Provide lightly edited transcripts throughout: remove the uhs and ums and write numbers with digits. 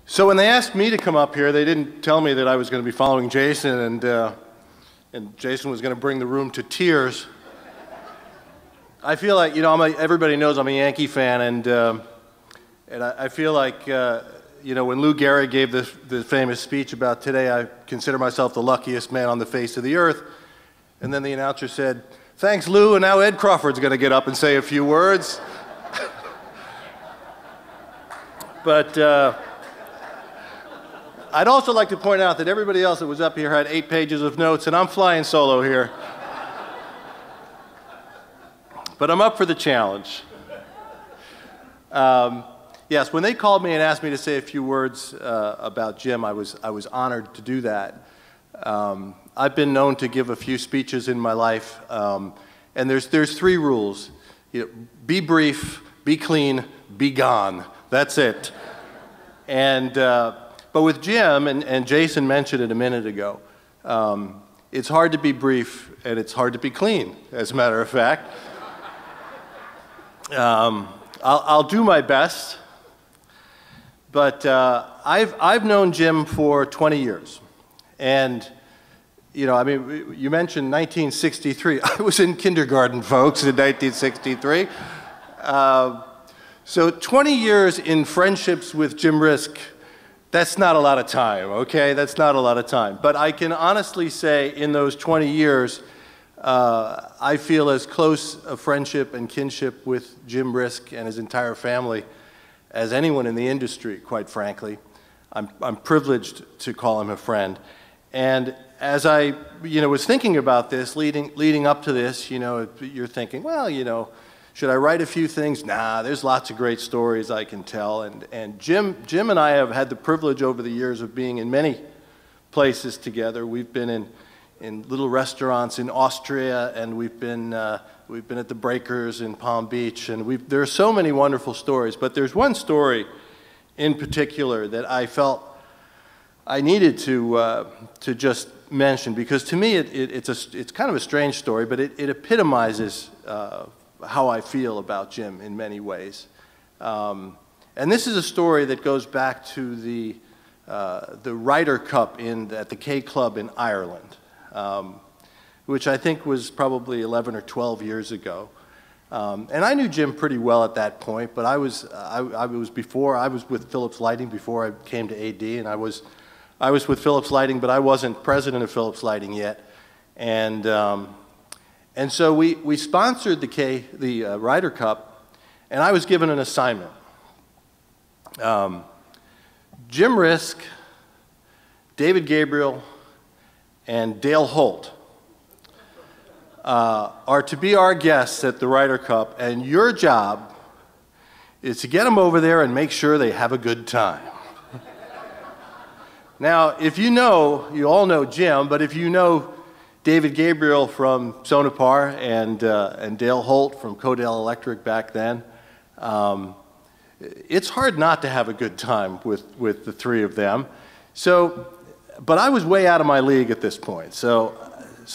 So when they asked me to come up here, they didn't tell me that I was going to be following Jason and Jason was going to bring the room to tears. I feel like, you know, everybody knows I'm a Yankee fan, and I feel like, you know, when Lou Gehrig gave the famous speech about today, I consider myself the luckiest man on the face of the earth, and then the announcer said, "Thanks, Lou," and now Ed Crawford's going to get up and say a few words. But I'd also like to point out that everybody else that was up here had 8 pages of notes, and I'm flying solo here. But I'm up for the challenge. Yes, when they called me and asked me to say a few words about Jim, I was honored to do that. I've been known to give a few speeches in my life, and there's 3 rules. You know, be brief, be clean, be gone. That's it. But with Jim, and Jason mentioned it a minute ago, it's hard to be brief and it's hard to be clean, as a matter of fact. I'll do my best, but I've known Jim for 20 years. And, you know, I mean, you mentioned 1963. I was in kindergarten, folks, in 1963. So 20 years in friendships with Jim Risk, that's not a lot of time, okay? That's not a lot of time. But I can honestly say in those 20 years, I feel as close a friendship and kinship with Jim Risk and his entire family as anyone in the industry, quite frankly. I'm privileged to call him a friend. And as I, you know, was thinking about this, leading up to this, you know, you're thinking, well, you know, should I write a few things? Nah, there's lots of great stories I can tell. And Jim and I have had the privilege over the years of being in many places together. We've been in little restaurants in Austria, and we've been at the Breakers in Palm Beach, and there are so many wonderful stories. But there's one story in particular that I felt I needed to just mention, because to me it's kind of a strange story, but it epitomizes how I feel about Jim in many ways. And this is a story that goes back to the Ryder Cup at the K Club in Ireland, which I think was probably 11 or 12 years ago. And I knew Jim pretty well at that point, but I was with Philips Lighting before I came to AD, and I was with Philips Lighting, but I wasn't president of Philips Lighting yet. And so we sponsored the Ryder Cup, and I was given an assignment. Jim Risk, David Gabriel, and Dale Holt are to be our guests at the Ryder Cup, and your job is to get them over there and make sure they have a good time. Now, if you know, you all know Jim, but if you know David Gabriel from Sonopar and Dale Holt from Codell Electric back then, it's hard not to have a good time with the 3 of them. So, but I was way out of my league at this point. So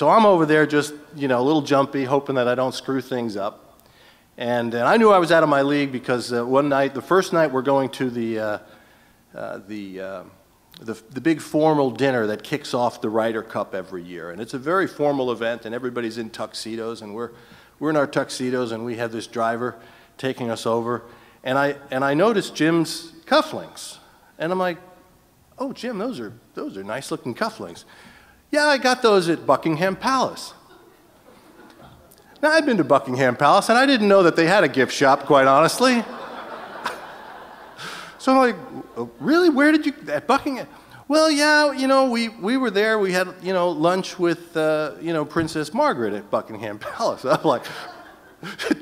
I'm over there just, you know, a little jumpy, hoping that I don't screw things up. And I knew I was out of my league because one night, the first night, we're going to the big formal dinner that kicks off the Ryder Cup every year. And it's a very formal event, and everybody's in tuxedos, and we're in our tuxedos, and we have this driver taking us over. And I noticed Jim's cufflinks. And I'm like, "Oh, Jim, those are nice looking cufflinks." "Yeah, I got those at Buckingham Palace." Now, I'd been to Buckingham Palace, and I didn't know that they had a gift shop, quite honestly. So I'm like, "Oh, really? Where did you, at Buckingham?" "Well, yeah, you know, we were there. We had, you know, lunch with, you know, Princess Margaret at Buckingham Palace." I'm like,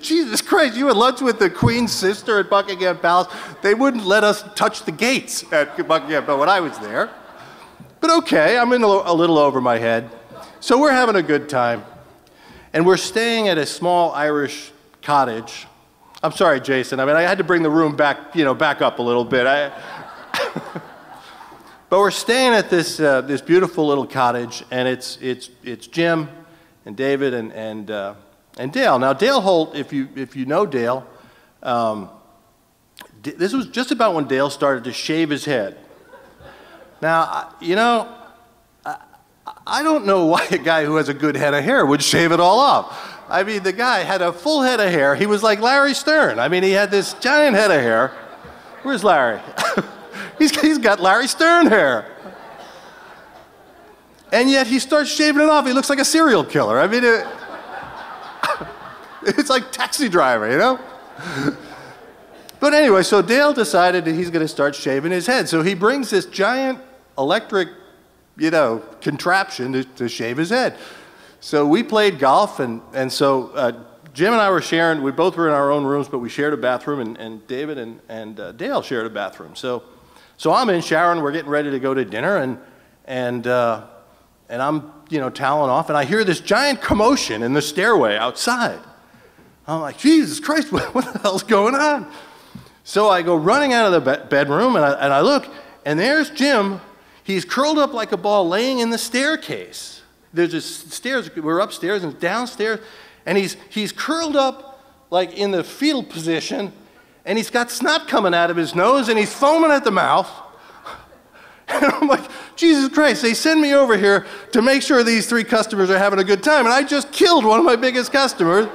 Jesus Christ, you had lunch with the Queen's sister at Buckingham Palace? They wouldn't let us touch the gates at Buckingham Palace when I was there. But okay, I'm in a little over my head. So we're having a good time. And we're staying at a small Irish cottage. I'm sorry, Jason. I mean, I had to bring the room back, you know, back up a little bit. But we're staying at this beautiful little cottage, and it's Jim and David and Dale. Now, Dale Holt, if you know Dale, this was just about when Dale started to shave his head. Now, you know, I don't know why a guy who has a good head of hair would shave it all off. I mean, the guy had a full head of hair. He was like Larry Stern. I mean, he had this giant head of hair. Where's Larry? He's got Larry Stern hair. And yet he starts shaving it off. He looks like a serial killer. I mean, it's like Taxi Driver, you know? But anyway, so Dale decided that he's going to start shaving his head. So he brings this giant electric, you know, contraption to shave his head. So we played golf, and so Jim and I were sharing, we both were in our own rooms, but we shared a bathroom, and David and Dale shared a bathroom. So I'm in showering, we're getting ready to go to dinner, and I'm, you know, toweling off, and I hear this giant commotion in the stairway outside. I'm like, Jesus Christ, what the hell's going on? So I go running out of the bedroom, and I look, and there's Jim. He's curled up like a ball, laying in the staircase. There's just stairs, we're upstairs and downstairs, and he's curled up like in the fetal position, and he's got snot coming out of his nose, and he's foaming at the mouth. And I'm like, Jesus Christ, they send me over here to make sure these 3 customers are having a good time, and I just killed one of my biggest customers.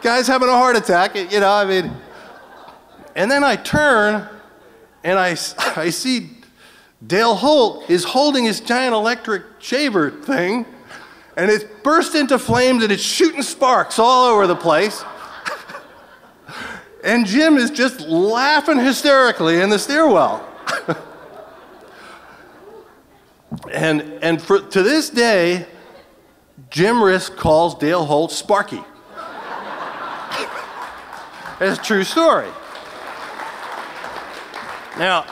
Guy's having a heart attack, you know, I mean. And then I turn, and I see Dale Holt is holding his giant electric shaver thing, and it burst into flames, and it's shooting sparks all over the place. And Jim is just laughing hysterically in the stairwell. And to this day, Jim Risk calls Dale Holt Sparky. It's a true story. Now,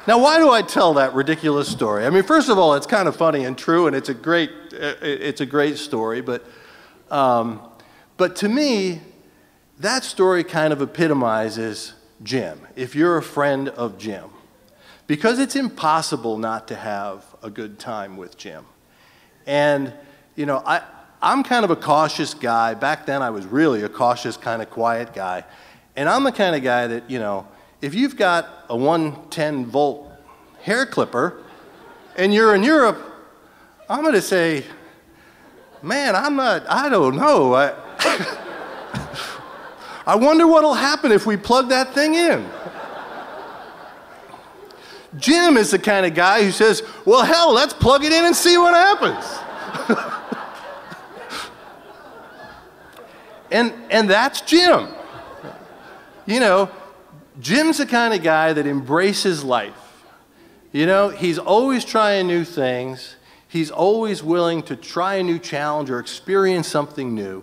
why do I tell that ridiculous story? I mean, first of all, it's kind of funny and true, and it's a great story. But to me, that story kind of epitomizes Jim. If you're a friend of Jim, because it's impossible not to have a good time with Jim. And you know, I'm kind of a cautious guy. Back then, I was really a cautious, kind of quiet guy, and I'm the kind of guy that, you know, if you've got a 110-volt hair clipper and you're in Europe, I'm going to say, man, I don't know. I wonder what'll happen if we plug that thing in. Jim is the kind of guy who says, well, hell, let's plug it in and see what happens. And that's Jim. You know, Jim's the kind of guy that embraces life. You know, he's always trying new things. He's always willing to try a new challenge or experience something new.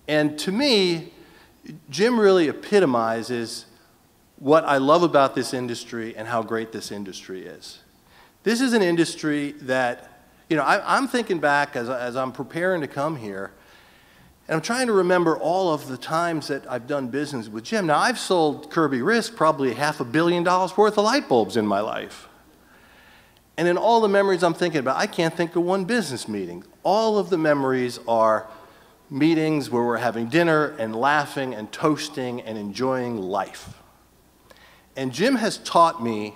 And to me, Jim really epitomizes what I love about this industry and how great this industry is. This is an industry that, you know, I'm thinking back as I'm preparing to come here, and I'm trying to remember all of the times that I've done business with Jim. Now, I've sold Kirby Risk probably $500 million worth of light bulbs in my life. And in all the memories I'm thinking about, I can't think of one business meeting. All of the memories are meetings where we're having dinner and laughing and toasting and enjoying life. And Jim has taught me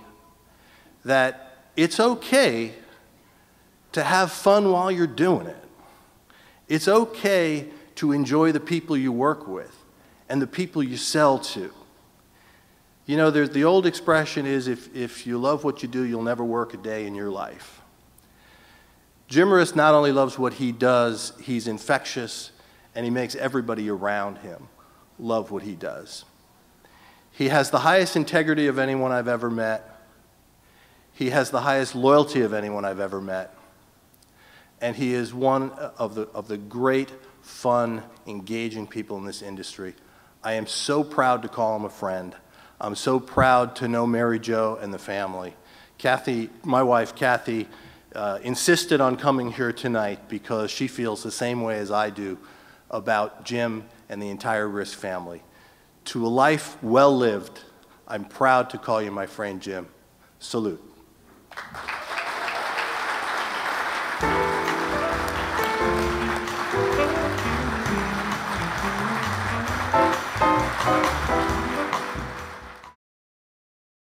that it's okay to have fun while you're doing it. It's okay to enjoy the people you work with and the people you sell to. You know, there's the old expression is, if you love what you do, you'll never work a day in your life. Jim Risk not only loves what he does, he's infectious, and he makes everybody around him love what he does. He has the highest integrity of anyone I've ever met. He has the highest loyalty of anyone I've ever met. And he is one of the great, fun, engaging people in this industry. I am so proud to call him a friend. I'm so proud to know Mary Jo and the family. Kathy, my wife Kathy, insisted on coming here tonight because she feels the same way as I do about Jim and the entire Risk family. To a life well lived, I'm proud to call you my friend Jim. Salute.